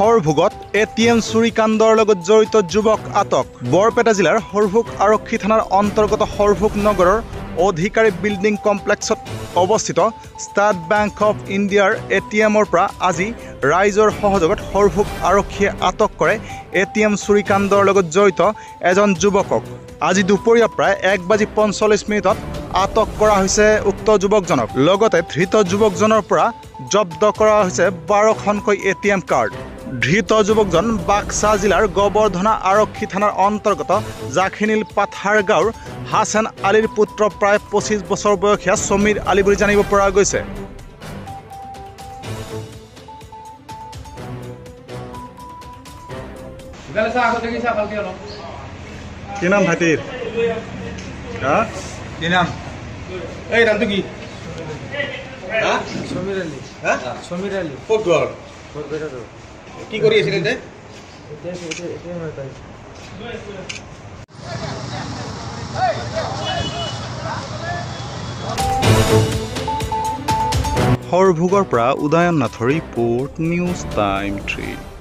হৰভোগত ATM চুৰি কাণ্ডৰ লগত জড়িত যুৱক আটক। বৰপেটা জিলাৰ হৰভোগ আৰক্ষী থানাৰ অন্তৰ্গত হৰভোগ নগৰৰ অধিকাৰী বিল্ডিং কমপ্লেক্সত অৱস্থিত ষ্টেট বেংক অফ ইণ্ডিয়াৰ এটিএমৰ পৰা আজি ৰাইজৰ সহযোগত হৰভোগ আৰক্ষীয়ে আটক কৰে এটিএম চুৰি কাণ্ডৰ লগত জড়িত এজন যুৱকক। আজি দুপৰীয়া প্ৰায় 1:45 আটক কৰা হৈছে উক্ত যুৱকজনক। লগতে ধৃত যুৱকজনৰ পৰা জব্দ কৰা হৈছে 12খনকৈ এটিএম কাৰ্ড। ধৃত যুৱকজন বাক্সা জিলাৰ গোবৰ্ধনা আৰক্ষী থানাৰ অন্তৰ্গত জাখিনীল পাথাৰ গাঁৱৰ হাছান আলীৰ পুত্ৰ প্ৰায় 25 বছৰ বয়সীয়া সমীৰ আলী বুলি জানিব পৰা গৈছে। কি নাম ভাইটিৰ? কি নাম? এই নামটো কি? সমীৰ আলী। সমীৰ আলী। ক'ত ঘৰ? কি কৰি আছিল এতিয়া? হৰভোগৰ পৰা উদয়ন নাথৰ ৰিপোৰ্ট, নিউজ টাইম 3।